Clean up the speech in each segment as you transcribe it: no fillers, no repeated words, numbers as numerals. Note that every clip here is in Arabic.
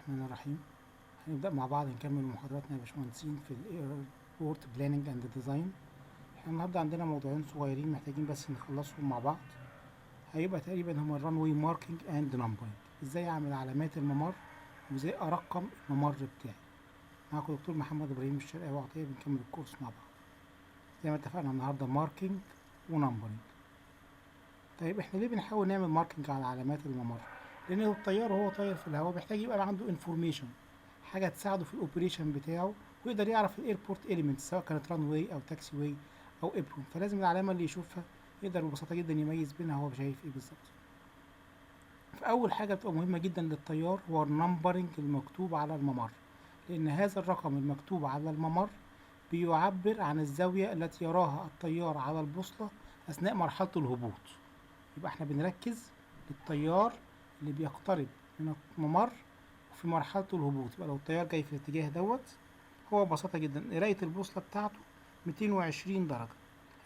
الرحمن الرحيم. هنبدأ مع بعض نكمل محاضراتنا يا باشمهندسين في الايربورت بلاننج اند ديزاين. احنا النهارده عندنا موضوعين صغيرين محتاجين بس نخلصهم مع بعض. هيبقى تقريبا هما الرانوي ماركينج اند نمبرنج، ازاي اعمل علامات الممر وازاي ارقم الممر بتاعي. معاكم دكتور محمد ابراهيم الشرقاوي وعطيه، بنكمل الكورس مع بعض زي ما اتفقنا النهارده ماركينج ونمبرنج. طيب احنا ليه بنحاول نعمل ماركينج على علامات الممر؟ لان الطيار وهو طاير في الهواء بيحتاج يبقى عنده انفورميشن، حاجه تساعده في الاوبريشن بتاعه ويقدر يعرف الايربورت اليمنتس سواء كانت ران واي او تاكسي واي او ابرون، فلازم العلامه اللي يشوفها يقدر ببساطه جدا يميز بينها هو شايف ايه بالظبط. فاول حاجه بتبقى مهمه جدا للطيار هو النمبرنج المكتوب على الممر، لان هذا الرقم المكتوب على الممر بيعبر عن الزاويه التي يراها الطيار على البوصله اثناء مرحله الهبوط. يبقى احنا بنركز للطيار اللي بيقترب من الممر في مرحلة الهبوط. يبقى لو الطيار جاي في الاتجاه دوت، هو ببساطة جدا قراية البوصلة بتاعته 220 درجة.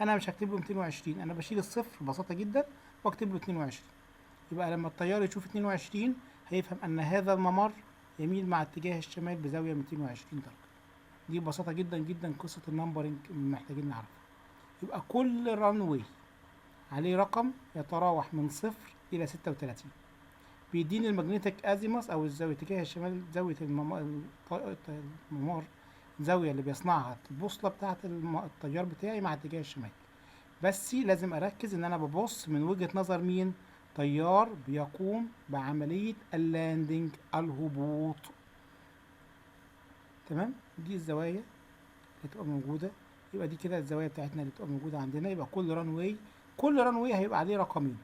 أنا مش هكتب له 220، أنا بشيل الصفر ببساطة جدا وأكتب له 22. يبقى لما الطيار يشوف 22 هيفهم أن هذا الممر يميل مع اتجاه الشمال بزاوية 220 درجة. دي ببساطة جدا جدا قصة النمبرنج اللي محتاجين نعرفها. يبقى كل رانوي عليه رقم يتراوح من 0 إلى 36. بيديني المagnetic azimuth أو الزاوية اتجاه الشمال، زاوية الممر، الزاوية اللي بيصنعها البوصلة بتاعة التيار بتاعي مع اتجاه الشمال. بس لازم أركز إن أنا ببص من وجهة نظر مين؟ طيار بيقوم بعملية اللاندنج، الهبوط. تمام؟ دي الزوايا اللي تبقى موجودة. يبقى دي كده الزوايا بتاعتنا اللي بتبقى موجودة عندنا. يبقى كل رانواي هيبقى عليه رقمين.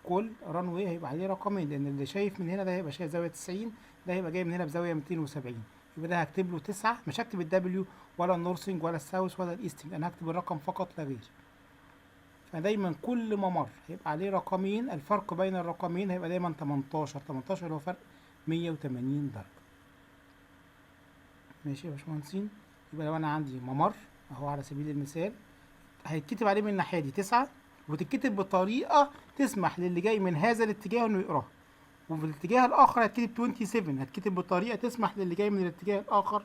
كل رانواي هيبقى عليه رقمين، لان اللي شايف من هنا ده هيبقى شايف زاويه 90، ده هيبقى جاي من هنا بزاويه 270. يبقى ده هكتب له 9، مش هكتب الدبليو ولا النورثنج ولا الساوث ولا الايستنج، انا هكتب الرقم فقط لا غير. فدايما كل ممر هيبقى عليه رقمين، الفرق بين الرقمين هيبقى دايما 18. 18 اللي هو فرق 180 درجه. ماشي يا باشمهندسين؟ يبقى لو انا عندي ممر اهو على سبيل المثال، هيتكتب عليه من الناحيه دي 9، وتتكتب بطريقه تسمح للي جاي من هذا الاتجاه انه يقراها، وفي الاتجاه الاخر هتكتب 27، هتكتب بطريقه تسمح للي جاي من الاتجاه الاخر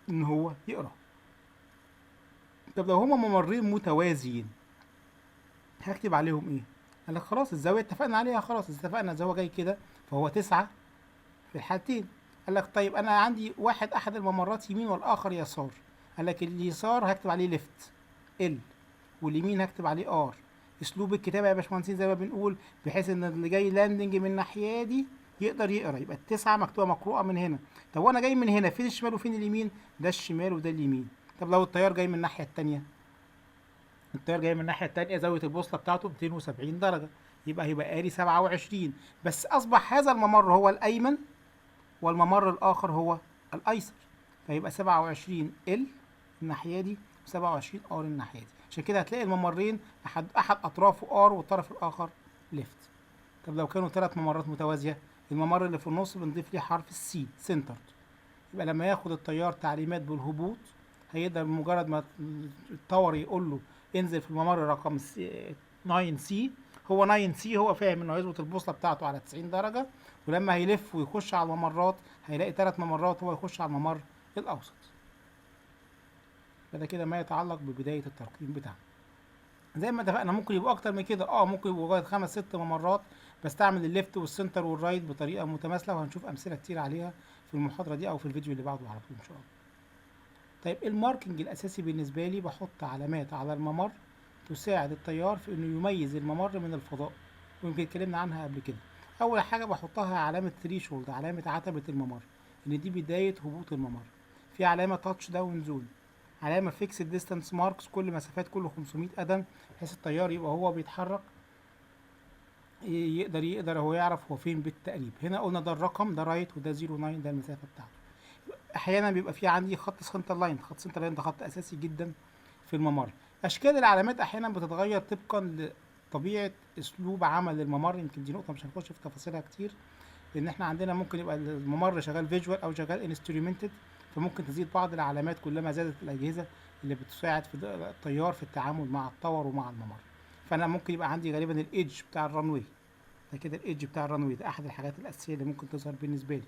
ان هو يقرا. طب لو هما ممرين متوازيين هكتب عليهم ايه؟ قال لك خلاص الزاويه اتفقنا عليها، خلاص اتفقنا الزاويه جاي كده فهو 9 في الحالتين. قال لك طيب انا عندي احد الممرات يمين والاخر يسار. قال لك اليسار هكتب عليه ليفت ال، واليمين هكتب عليه ار. اسلوب الكتابه يا باشمهندسين زي ما بنقول بحيث ان اللي جاي لاندنج من الناحيه دي يقدر يقرا. يبقى التسعه مكتوبه مقروءه من هنا. طب وانا جاي من هنا فين الشمال وفين اليمين؟ ده الشمال وده اليمين. طب لو التيار جاي من الناحيه الثانيه، التيار جاي من الناحيه الثانيه زاويه البوصله بتاعته 270 درجه، يبقى هيبقى قاري 27. بس اصبح هذا الممر هو الايمن والممر الاخر هو الايسر، فيبقى 27 ال الناحيه دي و27 ار الناحيه دي. عشان كده هتلاقي الممرين احد اطرافه ار والطرف الاخر ليفت. طب لو كانوا 3 ممرات متوازيه، الممر اللي في النص بنضيف ليه حرف السي سنتر. يبقى لما ياخد الطيار تعليمات بالهبوط هيقدر بمجرد ما التاور يقول له انزل في الممر رقم 9 سي، هو 9 سي هو فاهم انه هيظبط البوصله بتاعته على 90 درجه، ولما هيلف ويخش على الممرات هيلاقي 3 ممرات هو يخش على الممر الاوسط. فده كده ما يتعلق ببدايه الترقيم بتاعنا. زي ما اتفقنا ممكن يبقوا اكتر من كده، ممكن يبقوا لغايه 5 6 ممرات، بستعمل الليفت والسنتر والرايت بطريقه متماثله، وهنشوف امثله كتير عليها في المحاضره دي او في الفيديو اللي بعده على طول ان شاء الله. طيب الماركنج الاساسي بالنسبه لي بحط علامات على الممر تساعد الطيار في انه يميز الممر من الفضاء، ويمكن اتكلمنا عنها قبل كده. اول حاجه بحطها علامه ثريشولد، علامه عتبه الممر، ان دي بدايه هبوط الممر. في علامه تاتش داون زون، علامه فيكسد ديستانس ماركس، كل مسافات كل 500 قدم، بحيث الطيار يبقى هو بيتحرك يقدر هو يعرف هو فين بالتقريب. هنا قلنا ده الرقم، ده رايت وده 09، ده المسافه بتاعته. احيانا بيبقى في عندي خط سنتر لاين، خط سنتر لاين ده خط اساسي جدا في الممر. اشكال العلامات احيانا بتتغير طبقا لطبيعه اسلوب عمل الممر، يمكن دي نقطه مش هنخش في تفاصيلها كتير، لان احنا عندنا ممكن يبقى الممر شغال فيجوال او شغال انسترومنتد، فممكن تزيد بعض العلامات كلما زادت الاجهزه اللي بتساعد في الطيار في التعامل مع التاور ومع الممر. فانا ممكن يبقى عندي غالبا الايدج بتاع الرانوي فكده الايدج بتاع الرانوي ده احد الحاجات الاساسيه اللي ممكن تظهر بالنسبه لي.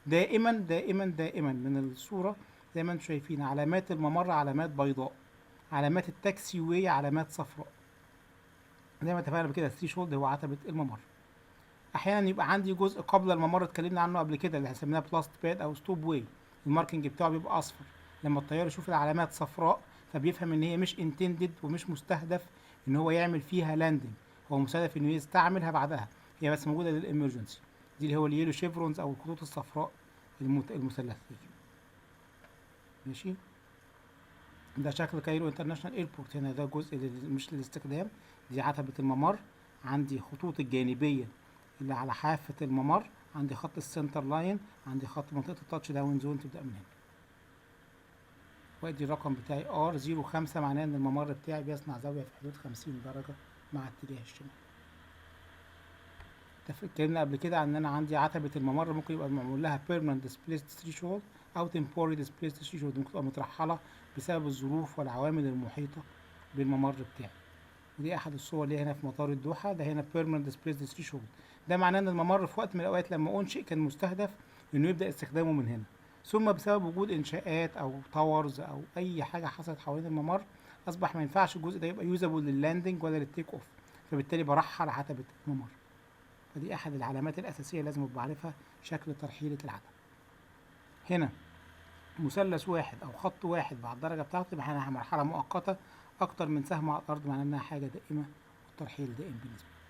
دائما دائما دائما من الصوره زي ما انتم شايفين علامات الممر علامات بيضاء، علامات التاكسي واي علامات صفراء. زي ما اتفقنا قبل كده الثري شولد هو عتبه الممر. احيانا يبقى عندي جزء قبل الممر اتكلمنا عنه قبل كده اللي سميناه بلاست باد او ستوب واي، الماركنج بتاعه بيبقى اصفر. لما الطيار يشوف العلامات صفراء فبيفهم ان هي مش انتندد ومش مستهدف ان هو يعمل فيها لاندنج، هو مستهدف انه يستعملها بعدها، هي بس موجوده للامرجنسي. دي اللي هو اليلو شيفرونز او الخطوط الصفراء المثلثيه. ماشي، ده شكل كايرو انترناشونال ايربورت. هنا ده جزء مش للاستخدام، دي عتبه الممر. عندي خطوط الجانبيه اللي على حافه الممر، عندي خط السنتر لاين، عندي خط منطقه التاتش داون زون تبدا من هنا. وادي الرقم بتاعي R05 معناه ان الممر بتاعي بيصنع زاويه في حدود 50 درجه مع اتجاه الشمال. اتكلمنا قبل كده عن ان انا عندي عتبه الممر ممكن يبقى معمول لها permanent displaced threshold او temporary displaced threshold، ممكن تبقى مترحله بسبب الظروف والعوامل المحيطه بالممر بتاعي. ودي احد الصور اللي هنا في مطار الدوحه، ده هنا permanent displaced threshold. ده معناه ان الممر في وقت من الاوقات لما انشئ كان مستهدف انه يبدا استخدامه من هنا، ثم بسبب وجود انشاءات او تاورز او اي حاجه حصلت حوالين الممر اصبح ما ينفعش الجزء ده يبقى يوزابل لللاندنج ولا للتيك اوف، فبالتالي برحل عتبه الممر. فدي احد العلامات الاساسيه لازم ابقى عارفها شكل ترحيله العتبه. هنا مثلث واحد او خط واحد مع الدرجه بتاعته يبقى احنا مرحله مؤقته، اكتر من سهم على الارض معناه انها حاجه دائمه والترحيل دائم بالنسبه لي.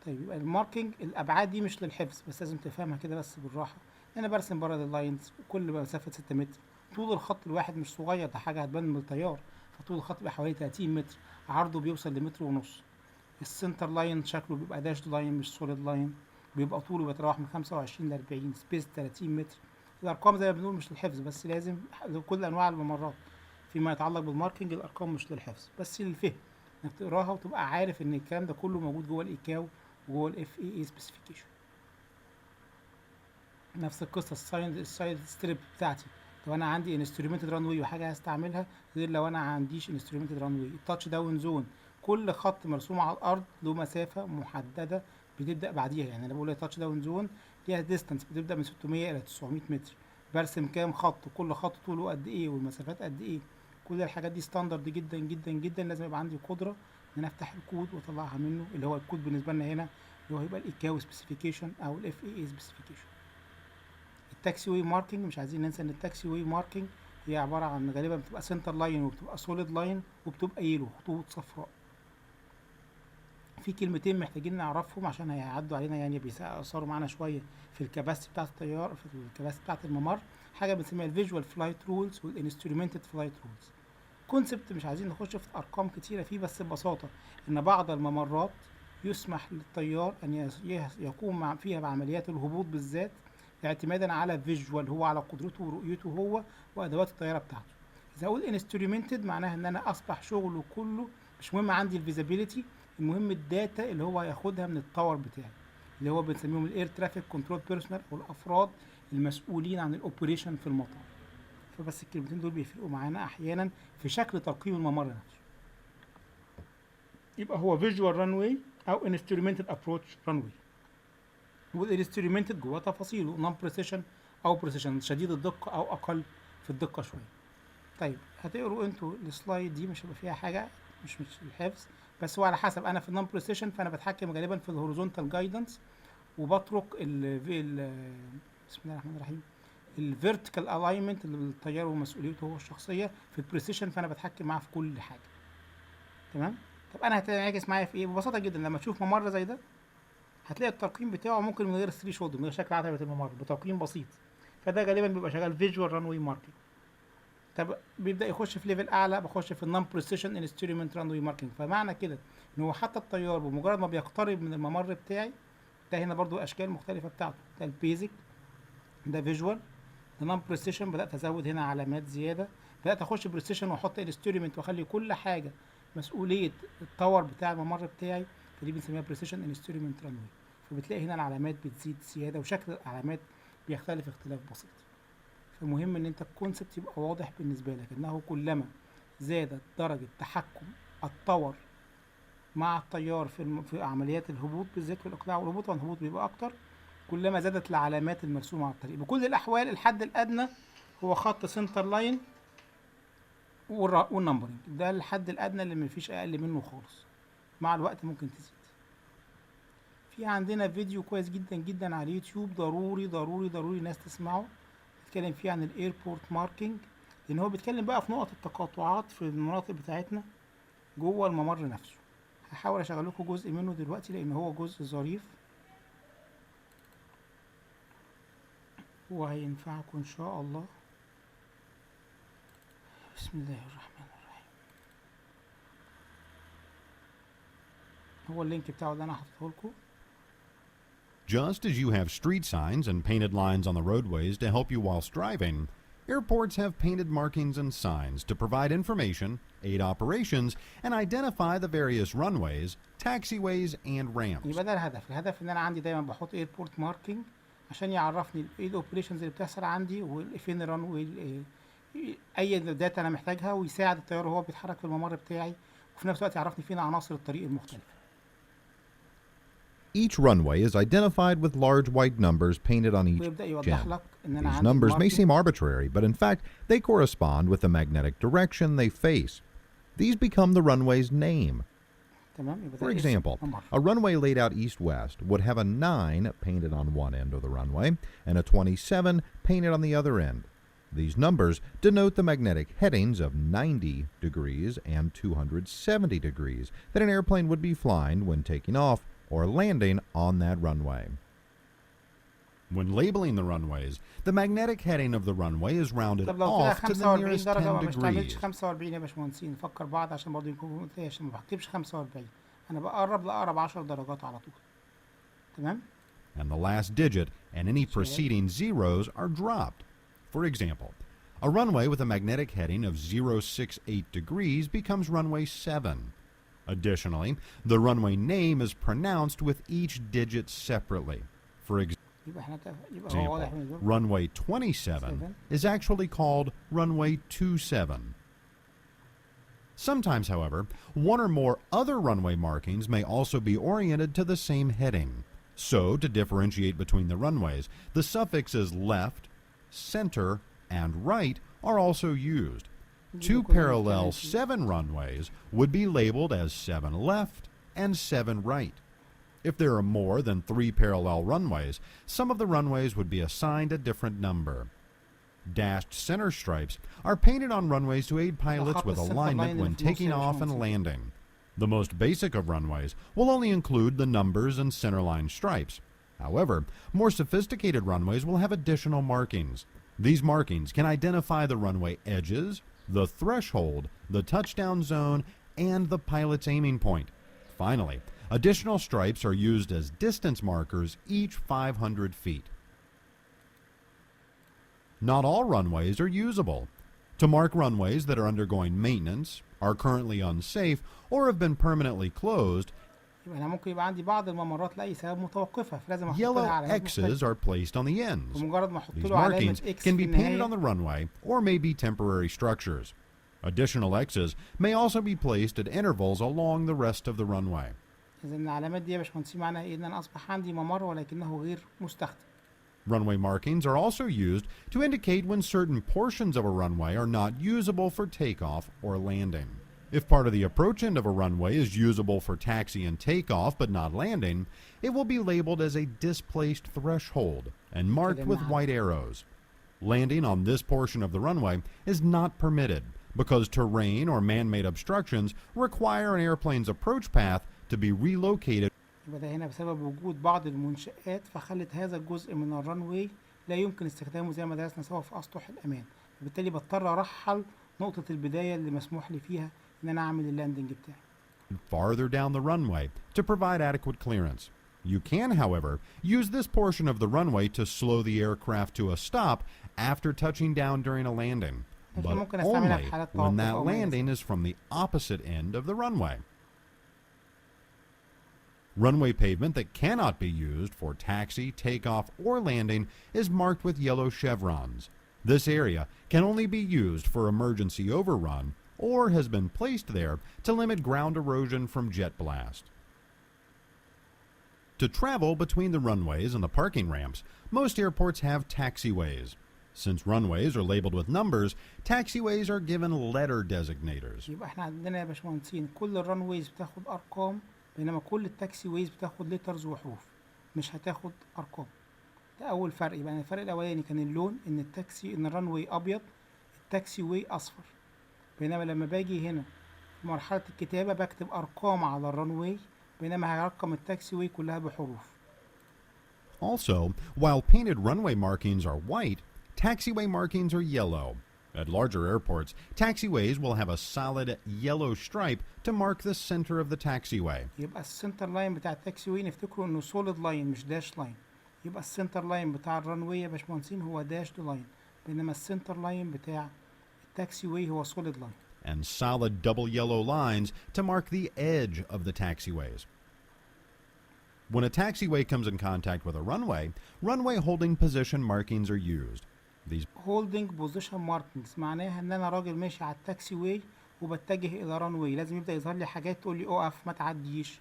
طيب يبقى الماركينج الابعاد دي مش للحفظ بس لازم تفهمها كده بس بالراحه. انا برسم بره اللاينز كل مسافه 6 متر، طول الخط الواحد مش صغير، ده حاجه هتبان من التيار، فطول الخط بيبقى حوالي 30 متر، عرضه بيوصل لمتر ونص. السنتر لاين شكله بيبقى داش لاين مش سوليد لاين، بيبقى طوله بيتراوح من 25 ل 40، سبيس 30 متر. الارقام زي ما بنقول مش للحفظ بس لازم كل انواع الممرات فيما يتعلق بالماركينج الارقام مش للحفظ بس للفهم، انك تقراها وتبقى عارف ان الكلام ده كله موجود جوه الايكاو وجوه الاف اي اي سبيسيفيكيشن. نفس القصه السايد ستريب بتاعتي، لو انا عندي انسترومنتد رانوي وحاجه هستعملها غير لو انا عنديش انسترومنتد رانوي. التاتش داون زون كل خط مرسوم على الارض له مسافه محدده بتبدا بعديها، يعني انا بقول التاتش داون زون ليها ديستانس بتبدا من 600 الى 900 متر، برسم كام خط وكل خط طوله قد ايه والمسافات قد ايه. كل الحاجات دي ستاندرد جدا جدا جدا، لازم يبقى عندي قدره ان انا افتح الكود واطلعها منه، اللي هو الكود بالنسبه لنا هنا اللي هو هيبقى الايكاو سبيسيفيكيشن او الاف اي اي سبيسيفيكيشن. التاكسي واي ماركينج مش عايزين ننسى ان التاكسي واي ماركينج هي عباره عن غالبا بتبقى سنتر لاين وبتبقى سوليد لاين وبتبقى يلو خطوط صفراء. في كلمتين محتاجين نعرفهم عشان هيعدوا علينا يعني بيأثروا معانا شويه في الكباسيتي بتاعت الطيار، في الكباسيتي بتاعت الممر. حاجه بنسميها الفيجوال فلايت رولز والانسترومنتد فلايت رولز. كونسبت مش عايزين نخش في ارقام كتيره فيه بس ببساطه ان بعض الممرات يسمح للطيار ان يقوم فيها بعمليات الهبوط بالذات اعتمادا على فيجوال، هو على قدرته ورؤيته هو وادوات الطياره بتاعته. اذا اقول انسترومنتد معناها ان انا اصبح شغله كله مش مهم عندي الفيزابيليتي، المهم الداتا اللي هو هياخدها من التاور بتاعي اللي هو بنسميهم الاير ترافيك كنترول بيرسونال او الافراد المسؤولين عن الاوبريشن في المطار. فبس الكلمتين دول بيفرقوا معانا احيانا في شكل ترقيم الممر نفسه. يبقى هو فيجوال رانوي او انسترومنتد ابروتش رانوي، والانسترومنتد جواه تفاصيله نون بريسيشن او بريسيشن شديد الدقه او اقل في الدقه شويه. طيب هتقروا انتوا السلايد دي مش هيبقى فيها حاجه مش الحفظ بس هو على حسب. انا في النون بريسيشن فانا بتحكم غالبا في الهوريزونتال جايدنس وبترك بسم الله الرحمن الرحيم الفيرتيكال الاينمنت اللي الطيار ومسؤوليته هو الشخصيه. في البريسيشن فانا بتحكم معاه في كل حاجه. تمام. طب انا هتنعكس معايا في ايه؟ ببساطه جدا لما تشوف ممر زي ده هتلاقي الترقيم بتاعه ممكن من غير الثري شولد من غير شكل عتبه الممر بترقيم بسيط، فده غالبا بيبقى شغال فيجوال رانوي ماركينج. طب بيبدا يخش في ليفل اعلى بخش في النون بريسيشن انسترومنت رانوي ماركينج. فمعنى كده ان هو حتى الطيار بمجرد ما بيقترب من الممر بتاعي، ده هنا برضو اشكال مختلفه بتاعته، ده البيزك، ده فيجوال، ده نون بريسيشن، بدات ازود هنا علامات زياده، بدات اخش بريسيشن واحط انسترومنت واخلي كل حاجه مسؤوليه التاور بتاع الممر بتاعي، فدي بنسميها بريسيشن انسترومنت رانوي. فبتلاقي هنا العلامات بتزيد زياده وشكل العلامات بيختلف اختلاف بسيط. فمهم ان انت الكونسبت يبقى واضح بالنسبه لك انه كلما زادت درجه تحكم التاور مع الطيار في عمليات الهبوط بالذات والإقلاع والهبوط. طبعا الهبوط بيبقى أكتر كلما زادت العلامات المرسومة على الطريق. بكل الأحوال الحد الأدنى هو خط سنتر لاين والنمبرنج، ده الحد الأدنى اللي مفيش أقل منه خالص، مع الوقت ممكن تزيد. في عندنا فيديو كويس جدا جدا على اليوتيوب، ضروري ضروري ضروري الناس تسمعه، بيتكلم فيه عن الايربورت ماركينج، لأن هو بيتكلم بقى في نقط التقاطعات في المناطق بتاعتنا جوه الممر نفسه. هحاول أشغل لكم جزء منه دلوقتي لأن هو جزء ظريف وهينفعكم إن شاء الله. بسم الله الرحمن الرحيم. هو اللينك بتاعه اللي أنا حاطته لكم. Just as you have street signs and painted lines on the roadways to help you whilst driving, airports have painted markings and signs to provide information, aid operations, and identify the various runways, taxiways, and ramps. يبقى ده الهدف ان انا عندي دايما بحط ايربورت ماركينج عشان يعرفني ايه الاوبريشنز اللي بتحصل عندي وفين الران اي داتا انا محتاجها، ويساعد الطيار وهو بيتحرك في الممر بتاعي، وفي نفس الوقت يعرفني فين عناصر الطريق المختلفة. Each runway is identified with large white numbers painted on each gem. These numbers may seem arbitrary, but in fact, they correspond with the magnetic direction they face. These become the runway's name. For example, a runway laid out east-west would have a 9 painted on one end of the runway and a 27 painted on the other end. These numbers denote the magnetic headings of 90 degrees and 270 degrees that an airplane would be flying when taking off or landing on that runway. When labeling the runways, the magnetic heading of the runway is rounded off to the nearest 10 degrees. 45 يا باشمهندسين، نفكر بعض عشان برضه يكون عشان ما بكتبش 45، انا بقرب لأقرب 10 درجات على طول. تمام؟ And the last digit and any preceding zeros are dropped. For example, a runway with a magnetic heading of 068 degrees becomes runway 7. Additionally, the runway name is pronounced with each digit separately. For example, runway 27 is actually called runway 27. Sometimes, however, one or more other runway markings may also be oriented to the same heading. So, to differentiate between the runways, the suffixes left, center, and right are also used. 2 parallel 7 runways would be labeled as 7 left and 7 right. If there are more than 3 parallel runways, some of the runways would be assigned a different number. Dashed center stripes are painted on runways to aid pilots with alignment when taking off and landing. The most basic of runways will only include the numbers and centerline stripes. However, more sophisticated runways will have additional markings. These markings can identify the runway edges, the threshold, the touchdown zone, and the pilot's aiming point. Finally, additional stripes are used as distance markers each 500 feet. Not all runways are usable. To mark runways that are undergoing maintenance, are currently unsafe, or have been permanently closed, yellow X's are placed on the ends. These markings can be painted on the runway or may be temporary structures. Additional X's may also be placed at intervals along the rest of the runway. Runway markings are also used to indicate when certain portions of a runway are not usable for takeoff or landing. If part of the approach end of a runway is usable for taxi and takeoff but not landing, it will be labeled as a displaced threshold and marked with white arrows. Landing on this portion of the runway is not permitted because terrain or man-made obstructions require an airplane's approach path to be relocated. يبقى ده هنا بسبب وجود بعض المنشآت فخلت هذا الجزء من الرنوي لا يمكن استخدامه زي ما درسنا سوا في أسطح الأمان، وبالتالي بضطر أرحل نقطة البداية اللي مسموح لي فيها إن أنا أعمل اللاندنج بتاعي. Farther down the runway to provide adequate clearance. You can, however, use this portion of the runway to slow the aircraft to a stop after touching down during a landing, but only when that landing is from the opposite end of the runway. Runway pavement that cannot be used for taxi, takeoff, or landing is marked with yellow chevrons. This area can only be used for emergency overrun or has been placed there to limit ground erosion from jet blast. To travel between the runways and the parking ramps, most airports have taxiways. Since runways are labeled with numbers, taxiways are given letter designators. يبقى احنا عندنا يا باشمهندسين كل الرانويز بتاخد ارقام، بينما كل التاكسي ويز بتاخد ليترز وحروف، مش هتاخد ارقام. ده اول فرق. يبقى الفرق الاولاني كان اللون، ان الرانوي ابيض، التاكسي واي اصفر. بينما لما باجي هنا في مرحلة الكتابة بكتب ارقام على الرانوي، بينما هرقم التاكسي واي كلها بحروف. Also, while painted runway markings are white, taxiway markings are yellow. At larger airports, taxiways will have a solid yellow stripe to mark the center of the taxiway. يبقى السنتر لاين بتاع التاكسي واي نفتكره انه سوليد لاين مش داش لاين. يبقى السنتر لاين بتاع الرانوي يا باشمهندسين هو داشد لاين، بينما السنتر لاين بتاع التاكسي واي هو سوليد لاين. And solid double yellow lines to mark the edge of the taxiways. When a taxiway comes in contact with a runway, runway holding position markings are used. These holding position markings معناها ان انا راجل ماشي على التاكسي واي وبتجه الى رانوي، لازم يبدا يظهر لي حاجات تقول لي اقف ما تعديش.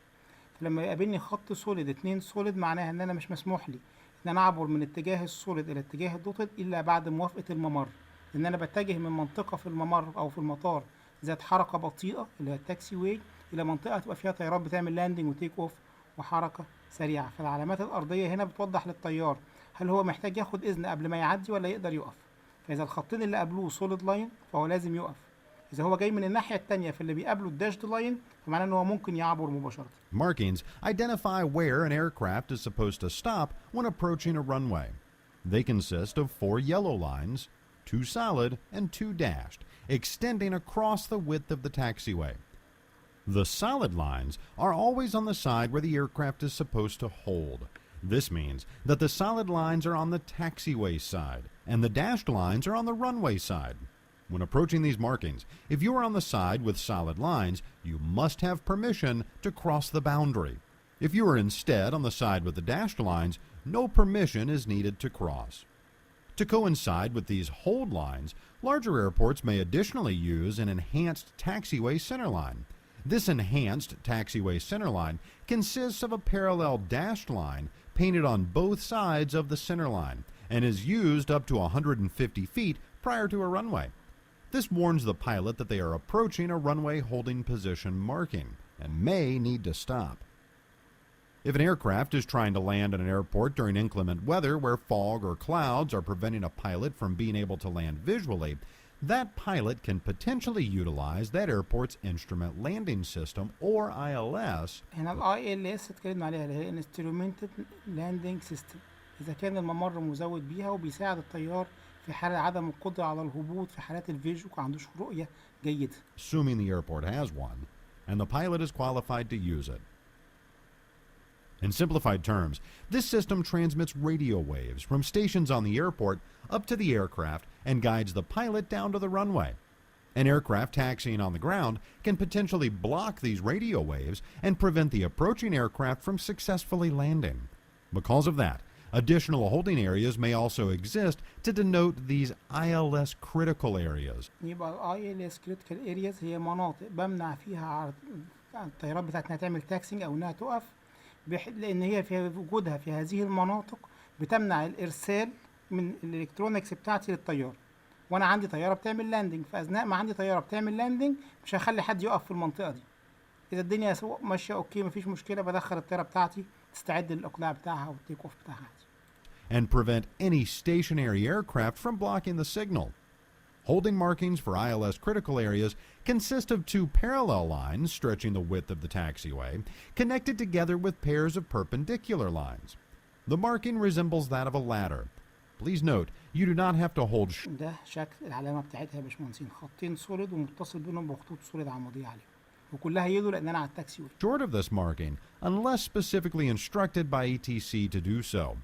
فلما يقابلني خط سوليد، 2 سوليد، معناها ان انا مش مسموح لي ان انا اعبر من اتجاه السوليد الى اتجاه الدوتد الا بعد موافقه الممر، لان انا بتجه من منطقه في الممر او في المطار ذات حركه بطيئه اللي هي التاكسي واي الى منطقه تبقى فيها طيارات بتعمل لاندنج وتيك اوف وحركه سريعه. فالعلامات الارضيه هنا بتوضح للطيار هل هو محتاج ياخد اذن قبل ما يعدي ولا يقدر يقف. فاذا الخطين اللي قبلوه سوليد لاين فهو لازم يقف. اذا هو جاي من الناحيه الثانيه في اللي بيقابله الداشد لاين فمعناه ان هو ممكن يعبر مباشره. markings identify where an aircraft is supposed to stop when approaching a runway. They consist of 4 yellow lines, 2 solid and 2 dashed, extending across the width of the taxiway. The solid lines are always on the side where the aircraft is supposed to hold. This means that the solid lines are on the taxiway side, and the dashed lines are on the runway side. When approaching these markings, if you are on the side with solid lines, you must have permission to cross the boundary. If you are instead on the side with the dashed lines, no permission is needed to cross. To coincide with these hold lines, larger airports may additionally use an enhanced taxiway centerline. This enhanced taxiway centerline consists of a parallel dashed line painted on both sides of the centerline and is used up to 150 feet prior to a runway. This warns the pilot that they are approaching a runway holding position marking and may need to stop. If an aircraft is trying to land at an airport during inclement weather where fog or clouds are preventing a pilot from being able to land visually, that pilot can potentially utilize that airport's instrument landing system or ILS. هنا ال ILS اتكلمنا عليها اللي هي Instrumented Landing System. إذا كان الممر مزود بيها وبيساعد الطيار في حالة عدم القدرة على الهبوط في حالات الفيجو وعندوش رؤية جيدة. Assuming the airport has one, and the pilot is qualified to use it. In simplified terms, this system transmits radio waves from stations on the airport up to the aircraft and guides the pilot down to the runway. An aircraft taxiing on the ground can potentially block these radio waves and prevent the approaching aircraft from successfully landing. Because of that, additional holding areas may also exist to denote these ILS critical areas. يبقى ال ILS critical areas هي مناطق بمنع فيها الطيارات بتاعتنا تعمل تاكسينج او انها تقف، لان هي في وجودها في هذه المناطق بتمنع الارسال من الالكترونكس بتاعتي للطيار. وانا عندي طياره بتعمل لاندنج، فاثناء ما عندي طياره بتعمل لاندنج مش هخلي حد يقف في المنطقه دي. اذا الدنيا ماشيه اوكي مفيش مشكله، بدخل الطياره بتاعتي تستعد للاقلاع بتاعها والتيك اوف بتاعها. And prevent any stationary aircraft from blocking the signal. Holding markings for ILS critical areas consist of 2 parallel lines stretching the width of the taxiway, connected together with pairs of perpendicular lines. The marking resembles that of a ladder. Please note, you do not have to hold. ده شكل العلامه بتاعتها يا باشمهندسين، خطين سوليد ومتصل بينهم بخطوط سوليد عموديه عليهم، وكلها يلو لان انا على التاكسي واي. Short of this marking, unless specifically instructed by ATC to do so.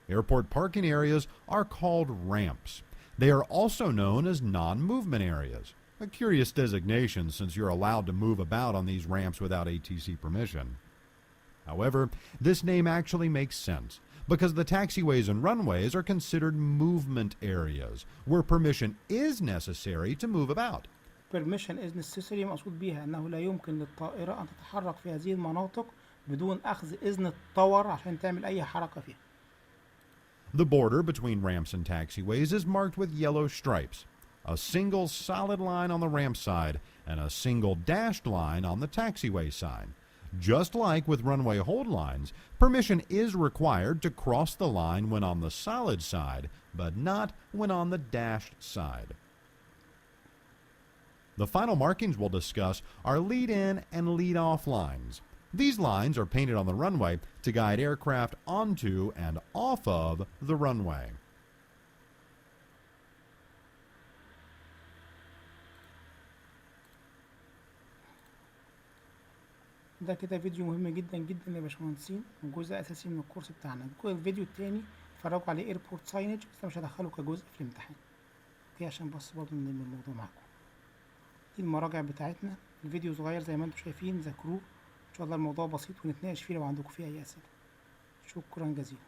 Airport parking areas are called ramps. They are also known as non-movement areas, a curious designation since you're allowed to move about on these ramps without ATC permission. However, this name actually makes sense because the taxiways and runways are considered movement areas where permission is necessary to move about. permission is necessary مقصود بيها أنه لا يمكن للطائرة أن تتحرك في هذه المناطق بدون أخذ إذن الطور عشان تعمل أي حركة فيها. The border between ramps and taxiways is marked with yellow stripes, a single solid line on the ramp side and a single dashed line on the taxiway side. Just like with runway hold lines, permission is required to cross the line when on the solid side, but not when on the dashed side. The final markings we'll discuss are lead-in and lead-off lines. These lines are painted on the runway to guide aircraft onto and off of the runway. ده كده فيديو مهم جدا جدا يا باشمهندسين وجزء اساسي من الكورس بتاعنا. الفيديو التاني اتفرجوا عليه ايربورت ساينج بس مش هدخله كجزء في الامتحان اوكي عشان بس برضه نلم الموضوع معاكم. دي المراجع بتاعتنا. الفيديو صغير زي ما انتم شايفين ذاكروه ان شاء الله الموضوع بسيط ونتناقش فيه لو عندكم فيه اي اسئله. شكرا جزيلا.